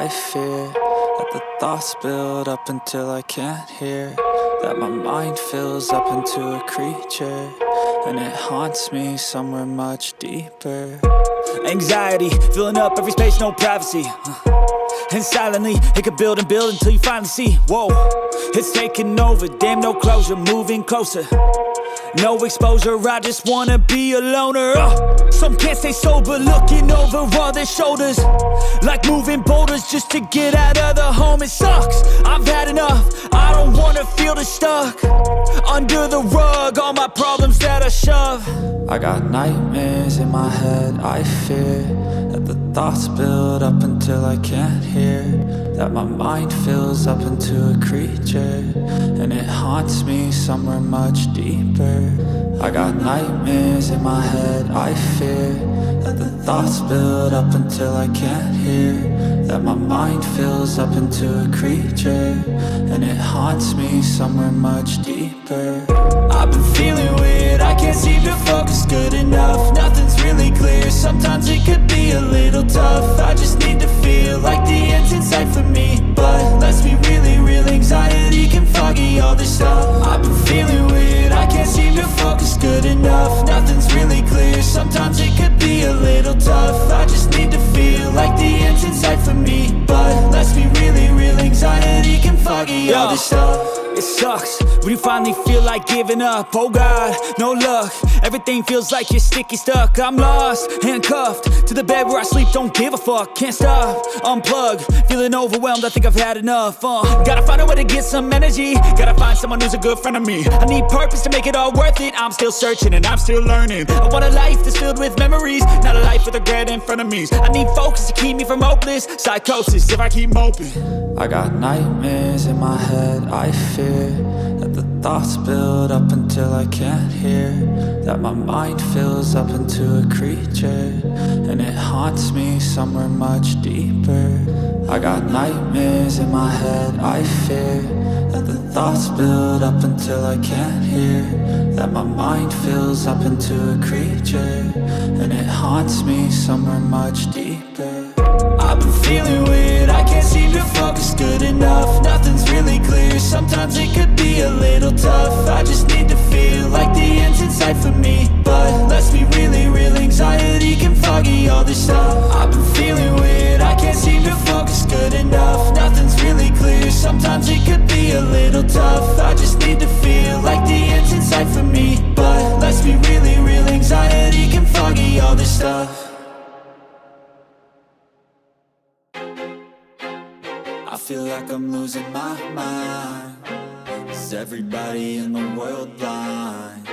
I fear that the thoughts build up until I can't hear, that my mind fills up into a creature, and it haunts me somewhere much deeper. Anxiety, filling up every space, no privacy. And silently, it could build and build until you finally see, whoa, it's taking over, damn no closure, moving closer. No exposure, I just wanna be a loner. Some can't stay sober, looking over all their shoulders, like moving boulders just to get out of the home. It sucks, I've had enough, I don't wanna feel the stuck under the rug, all my problems that I shove. I got nightmares in my head, I fear that the thoughts build up until I can't hear, that my mind fills up into a creature, and it haunts me somewhere much deeper. I got nightmares in my head, I fear that the thoughts build up until I can't hear, that my mind fills up into a creature, and it haunts me somewhere much deeper. I've been feeling weird, I can't seem to focus good enough, nothing's really clear, sometimes it could be a little tough. I just need to feel like the end's in sight for me, but let's be really real, anxiety can foggy all this stuff. I've been feeling weird, I can't seem to focus good enough, nothing's really clear, sometimes it could be a little tough. I just need to feel like the end's in sight for me, but let's be really real, anxiety can foggy all this stuff. It sucks when you finally feel like giving up. Oh God, no luck, everything feels like you're sticky stuck. I'm lost, handcuffed to the bed where I sleep, don't give a fuck. Can't stop, unplug, feeling overwhelmed, I think I've had enough. Gotta find a way to get some energy, gotta find someone who's a good friend of me. I need purpose to make it all worth it, I'm still searching and I'm still learning. I want a life that's filled with memories, not a life with regret in front of me. I need focus to keep me from hopeless psychosis if I keep moping. I got nightmares in my head, I fear that the thoughts build up until I can't hear, that my mind fills up into a creature, and it haunts me somewhere much deeper. I got nightmares in my head, I fear that the thoughts build up until I can't hear, that my mind fills up into a creature, and it haunts me somewhere much deeper. I've been feeling weird, I can't seem to focus good enough, nothing's really clear, sometimes it could be a little tough. I just need to feel like the end's in sight for me, but let's be really real, anxiety can foggy all this stuff. I've been feeling weird, I can't seem to focus good enough, nothing's really clear, sometimes it could be a little tough. I just need to feel like the end's in sight for me, but let's be really real, anxiety can foggy all this stuff. I feel like I'm losing my mind. Is everybody in the world blind?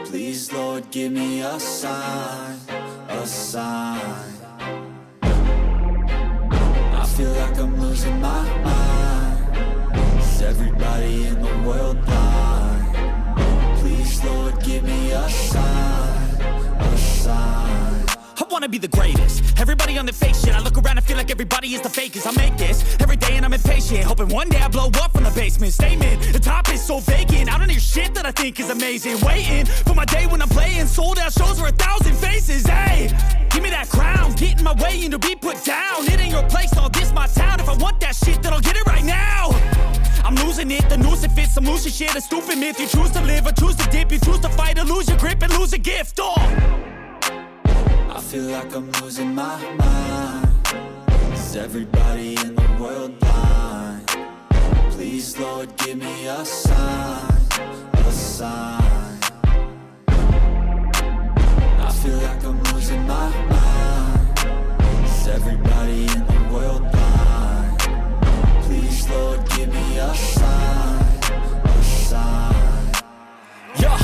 Please, Lord, give me a sign, a sign. I feel like I'm losing my mind. Is everybody in the world blind? Please, Lord, give me a sign, a sign. I wanna be the greatest, everybody on the fake shit. I look around and feel like everybody is the fakest. I make this every day and I'm impatient, hoping one day I blow up from the basement. Statement, the top is so vacant, I don't hear shit that I think is amazing. Waiting for my day when I'm playing sold out shows for 1,000 faces. Hey, give me that crown, get in my way and to be put down. It ain't your place, all this my town. If I want that shit, then I'll get it right now. I'm losing it, the noose it fits, I'm losing shit. A stupid myth, you choose to live or choose to dip. You choose to fight or lose your grip and lose a gift. I feel like I'm losing my mind. Is everybody in the world blind? Please, Lord, give me a sign, a sign. I feel like I'm losing my mind. Is everybody in the world blind? Please, Lord, give me a sign, a sign. Yeah.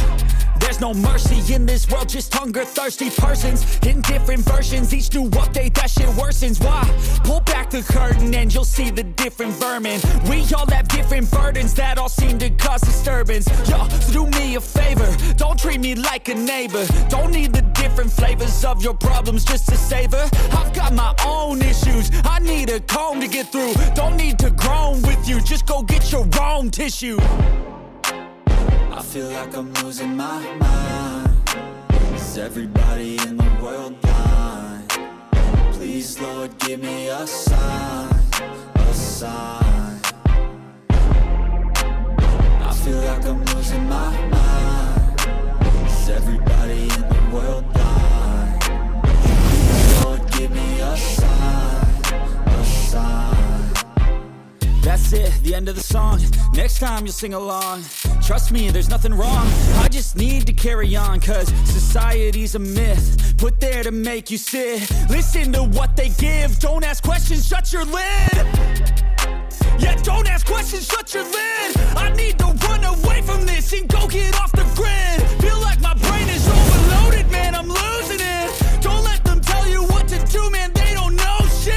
There's no mercy in this world, just hunger-thirsty persons in different versions. Each new update, that shit worsens. Why? Pull back the curtain and you'll see the different vermin. We all have different burdens that all seem to cause disturbance. Yo, so do me a favor, don't treat me like a neighbor. Don't need the different flavors of your problems just to savor. I've got my own issues, I need a comb to get through. Don't need to groan with you, just go get your own tissue. I feel like I'm losing my mind. Is everybody in the world blind? Please, Lord, give me a sign, a sign. I feel like I'm losing my mind. Is everybody in the world blind? Lord, give me a sign, a sign. That's it, the end of the song. Next time you'll sing along. Trust me, there's nothing wrong. I just need to carry on, cause society's a myth put there to make you sit. Listen to what they give. Don't ask questions, shut your lid. Yeah, don't ask questions, shut your lid. I need to run away from this and go get off the grid. Feel like my brain is overloaded, man, I'm losing it. Don't let them tell you what to do, man, they don't know shit.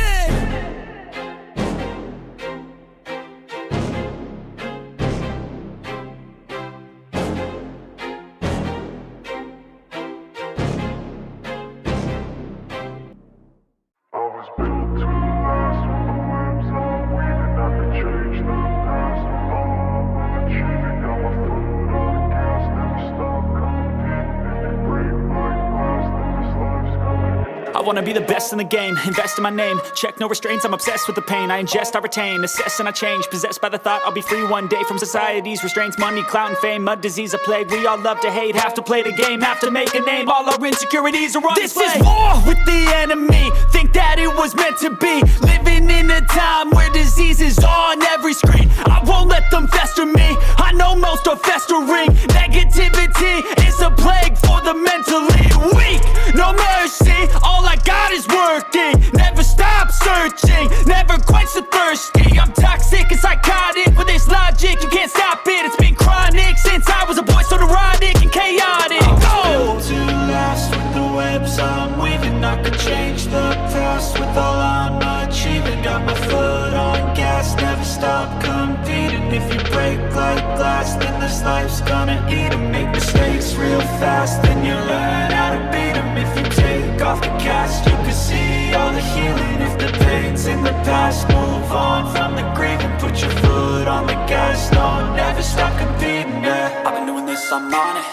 I wanna be the best in the game, invest in my name. Check no restraints, I'm obsessed with the pain. I ingest, I retain, assess and I change. Possessed by the thought I'll be free one day from society's restraints. Money, clout and fame, mud, disease, a plague. We all love to hate, have to play the game, have to make a name. All our insecurities are on display. This is war with the enemy, think that it was meant to be. Living in a time where disease is on every screen. I won't let them fester me, I know most are festering. Negativity is a plague for the mentally weak. No mercy, all I got is working. Never stop searching, never quench the thirsty. I'm toxic and psychotic with this logic, you can't stop it. It's been chronic since I was a boy, so neurotic and chaotic. Built to last with the webs I'm weaving. I could change the past with all I'm achieving. Got my foot on gas, never stop competing. If you break like glass, then this life's gonna eat 'em. Make mistakes real fast, then you learn how to beat 'em. If you take off the cast, you can see all the healing. If the pain's in the past, move on from the grave and put your foot on the gas. No, never stop competing, yeah. I've been doing this, I'm on it.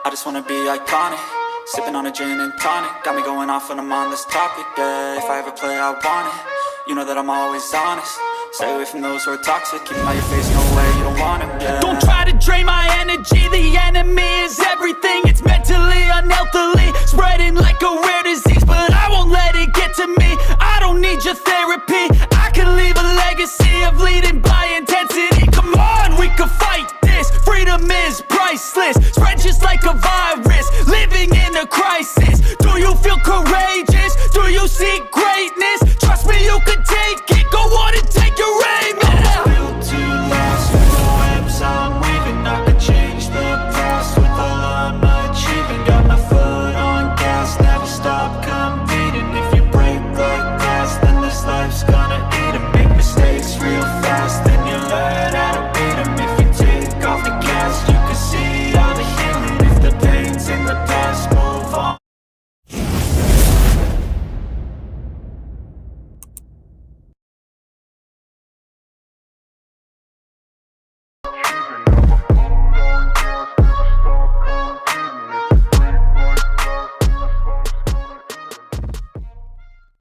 I just wanna be iconic. Sipping on a gin and tonic, got me going off when I'm on this topic, yeah. If I ever play, I want it. You know that I'm always honest. Stay away from those who are toxic. Keep them out your face, no way, you don't want them, yeah. Don't try to drain my energy. The enemy is everything. It's mentally, unhealthily spreading like a rare disease, but I won't let it get to me. I don't need your therapy,